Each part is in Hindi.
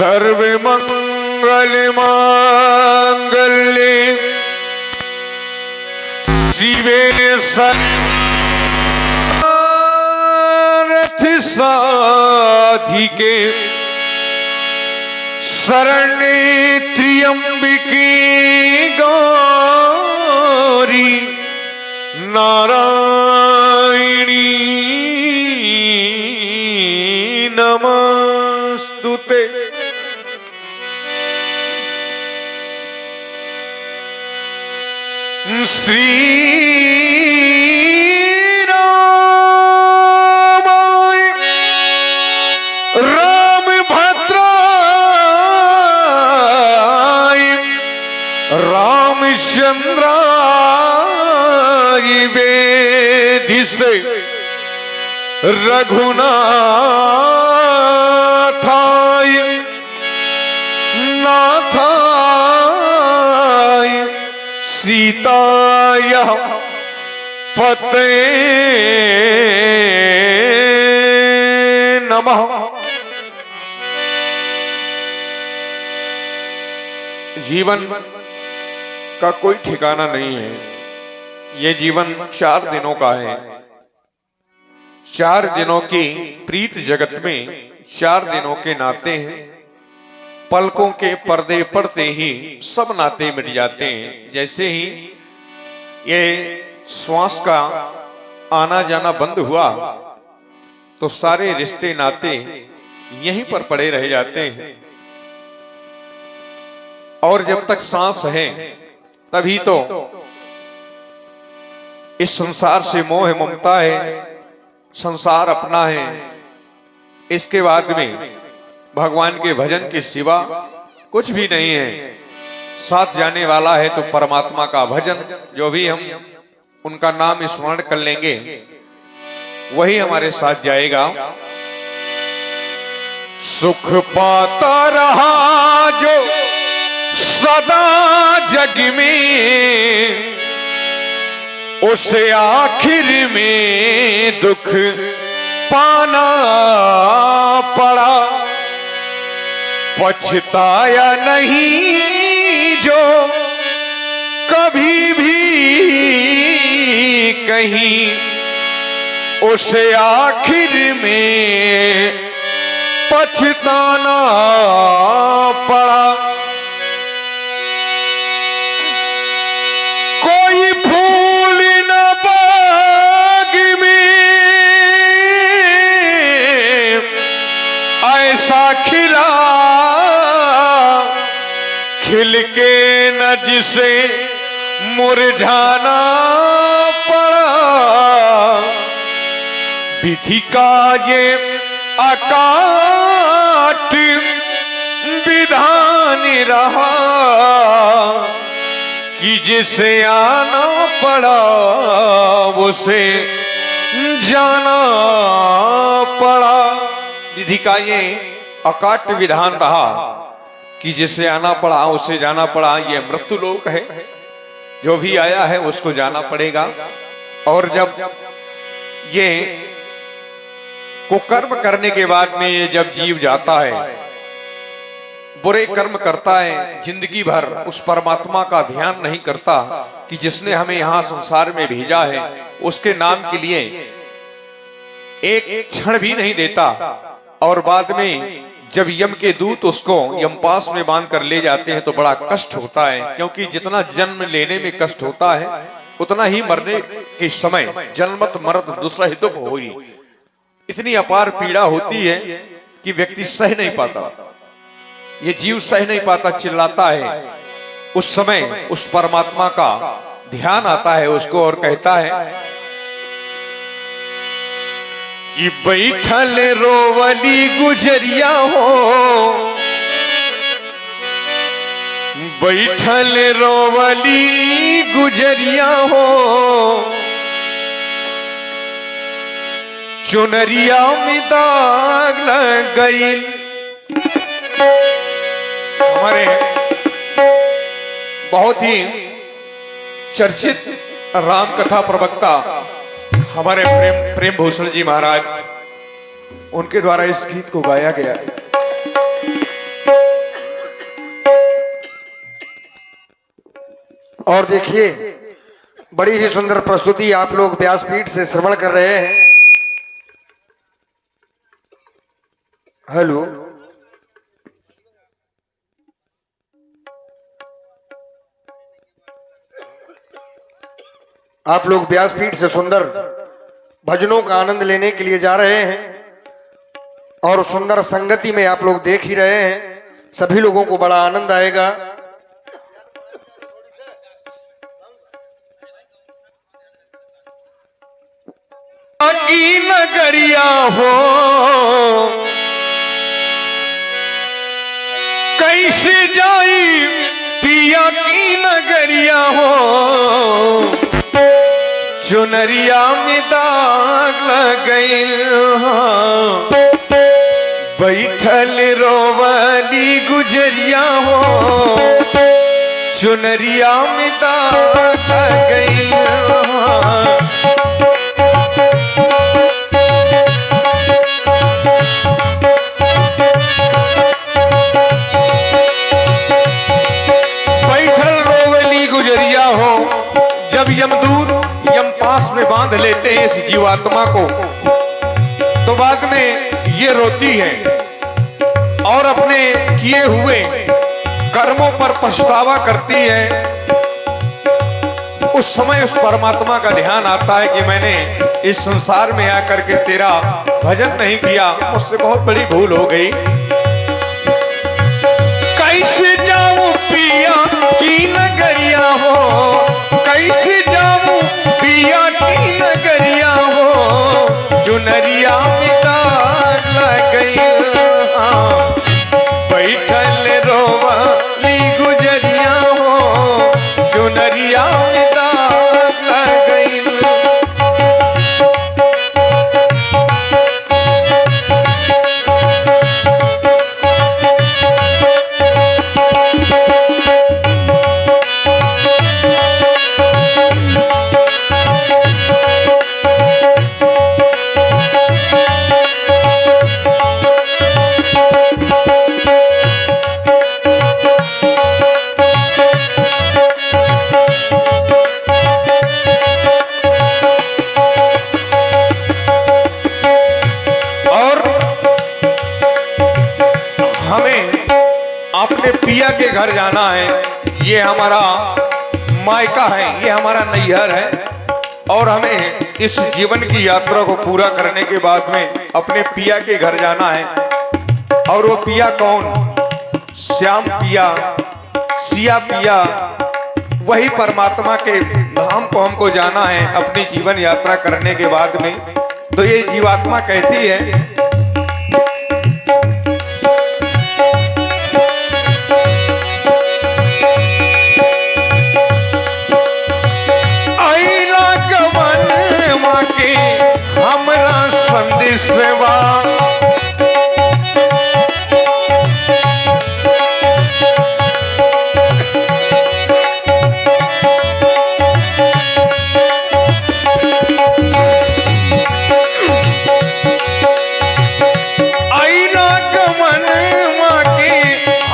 सर्वमंगल मांगल्ये शिवे सर्वार्थ साधिके शरण्ये त्र्यंबके गौरी नारायणी नमस्तुते। श्री रामाय रामभद्राय रामचंद्राय वेदिसे रघुनाथाय नाथाय सीताय पते नमः। जीवन का कोई ठिकाना नहीं है। ये जीवन 4 दिनों का है। 4 दिनों की प्रीत जगत में 4 दिनों के नाते हैं। पलकों के पर्दे पड़ते ही सब नाते मिट जाते हैं। जैसे ही ये श्वास का आना जाना बंद हुआ तो सारे रिश्ते नाते यहीं पर पड़े रह जाते हैं। और जब तक सांस है तभी तो इस संसार से मोह ममता है, संसार अपना है। इसके बाद में भगवान के भजन के सिवा कुछ भी नहीं है। साथ जाने वाला है तो परमात्मा का भजन, जो भी हम उनका नाम स्मरण कर लेंगे वही हमारे साथ जाएगा। सुख पाता रहा जो सदा जग में, उसे आखिर में दुख पाना पड़ा। पछताया नहीं जो कभी भी कहीं, उसे आखिर में पछताना पड़ा। कोई फूल न बाग में ऐसा खिला, खिल के न जिसे मुरझाना पड़ा। विधि का ये अकाट विधान रहा कि जिसे आना पड़ा उसे जाना पड़ा। विधि का ये अकाट विधान रहा कि जिसे आना पड़ा उसे जाना पड़ा। ये मृत्यु लोक है, जो भी आया है उसको जाना पड़ेगा। और जब ये कुकर्म करने के बाद में ये जब जीव जाता है, बुरे कर्म करता है, जिंदगी भर उस परमात्मा का ध्यान नहीं करता कि जिसने हमें यहाँ संसार में भेजा है उसके नाम के लिए एक क्षण भी नहीं देता। और बाद में जब यम के दूत उसको यमपास में बांध कर ले जाते हैं तो बड़ा कष्ट होता है, क्योंकि जितना जन्म लेने में कष्ट होता है उतना ही मरने के समय जन्मत मरत दुसह दुख होई। इतनी अपार पीड़ा होती है कि व्यक्ति सह नहीं पाता, ये जीव सह नहीं पाता, चिल्लाता है। उस समय उस परमात्मा का ध्यान आता है उसको और कहता है कि बैठल रोवली गुजरिया हो, बैठल रोवली गुजरिया हो, चुनरिया में दाग लग गई। हमारे बहुत ही चर्चित राम कथा प्रवक्ता हमारे प्रेम भूषण जी महाराज, उनके द्वारा इस गीत को गाया गया है। और देखिए बड़ी ही सुंदर प्रस्तुति आप लोग व्यासपीठ से श्रवण कर रहे हैं। हेलो, आप लोग व्यासपीठ से सुंदर भजनों का आनंद लेने के लिए जा रहे हैं और सुंदर संगति में आप लोग देख ही रहे हैं, सभी लोगों को बड़ा आनंद आएगा। की नगरिया हो कैसे जाई पिया की नगरिया हो, चुनरिया में दाग लग गइल बैठल रोवली गुजरिया हो, चुनरिया में दाग लग गइल। जब यमदूत यमपास में बांध लेते हैं इस जीवात्मा को, तो बाद में ये रोती है और अपने किए हुए कर्मों पर पछतावा करती है। उस समय उस परमात्मा का ध्यान आता है कि मैंने इस संसार में आकर के तेरा भजन नहीं किया, मुझसे बहुत बड़ी भूल हो गई। कैसे जाऊं पिया की नगरिया हो, कैसे जाऊं पिया की नगरिया हो, चुनरिया में दाग लग गई बैठल रोवली गुजरिया हो, चुनरिया में दाग लग गई। अपने पिया के घर जाना है, ये हमारा मायका है, ये हमारा नैहर है और हमें इस जीवन की यात्रा को पूरा करने के बाद में अपने पिया के घर जाना है। और वो पिया कौन? श्याम पिया, सिया पिया, वही परमात्मा के धाम को हमको जाना है अपनी जीवन यात्रा करने के बाद में। तो ये जीवात्मा कहती है हमरा संदेशवा आईला गमन माँ के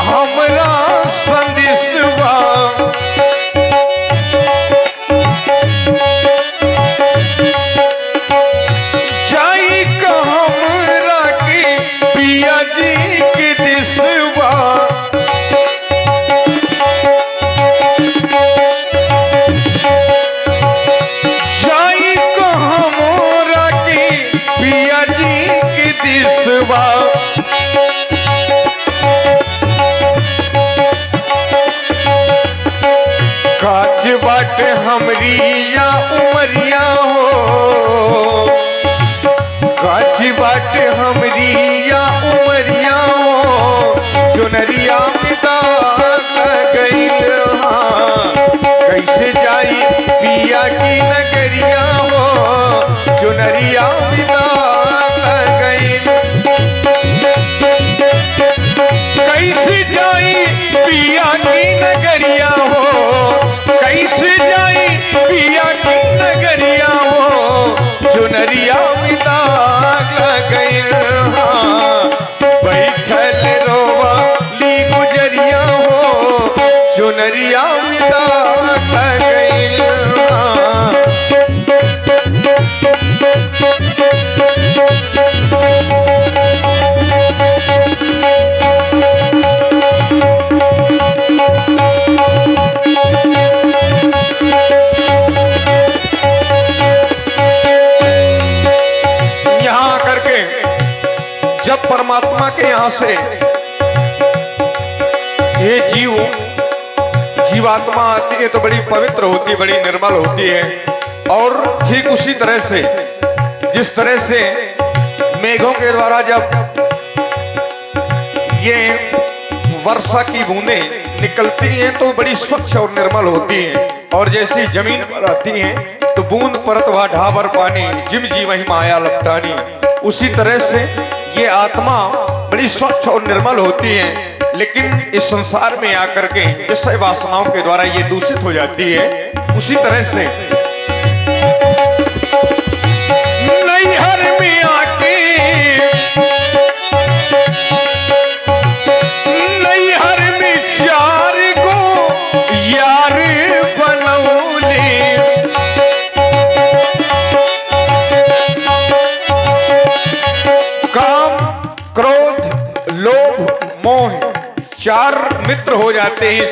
हमरा संदेशवा, काच बाट हमरी या उमरिया हो, काच बाट हमरी या उमरिया हो, चुनरिया में दाग लग गई। कैसे जाई पिया की नगरिया हो, चुनरिया में दाग लग गई। कैसे जाई पिया की नगरिया हो, कैसे जाई पिया की नगरिया हो, चुनरिया में दाग लग गई। बैठल रोवली गुजरिया हो, चुनरिया में दाग लग जब परमात्मा के यहाँ से ये जीवात्मा आती है तो बड़ी पवित्र होती है, बड़ी निर्मल होती है। और ठीक उसी तरह से जिस तरह से मेघों के द्वारा जब ये वर्षा की बूंदें निकलती हैं तो बड़ी स्वच्छ और निर्मल होती हैं, और जैसी जमीन पर आती हैं तो बूंद परत व ढाबर पानी जिम जी वही माया लपटानी। उसी तरह से ये आत्मा बड़ी स्वच्छ और निर्मल होती है, लेकिन इस संसार में आकर के विषय वासनाओं के द्वारा ये दूषित हो जाती है। उसी तरह से नैहर में आके नैहर में चार को यार बनौली, काम क्रोध लोभ मोह चार मित्र हो जाते हैं।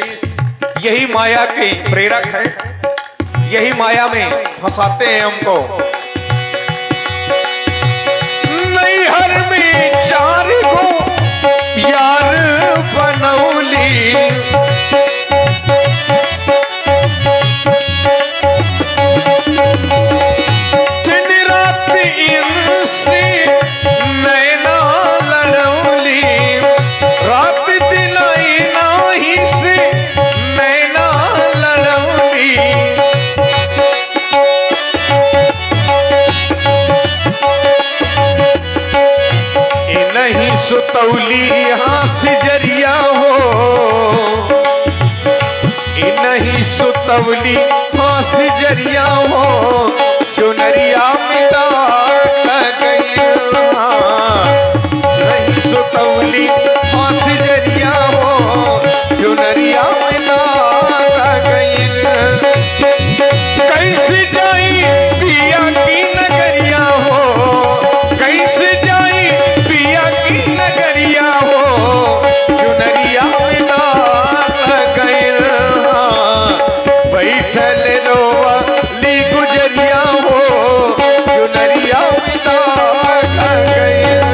यही माया के प्रेरक है, यही माया में फंसाते हैं हमको। नैहर में चार को यार बनौली, दिन रात इनसे नैना लड़ौली, रात दिन नाही से नैना लड़ौली। नहीं सुतौली हास जरिया हो, नहीं सुतौली हास जरिया हो, चुनरिया मिटा गई। नहीं सुतौली हास जरिया हो, चुनरिया मिटा गई। कैसे जाई पिया की नगरिया हो, कैसे जाई पिया की नगरिया हो, चुनरिया में दाग गइल। बैठल रोवाली गुजरिया हो, चुनरिया में दाग गइल।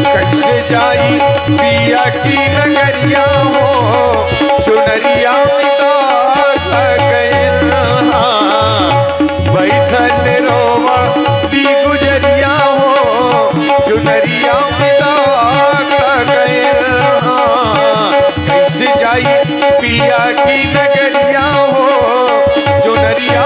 कैसे जाई पिया की नगरिया हो, चुनरिया में दाग गइल। बैठल रोवाली गुजरिया हो, चुनरिया में दाग गइल। कैसे जाई पिया की नगरिया हो, चुनरिया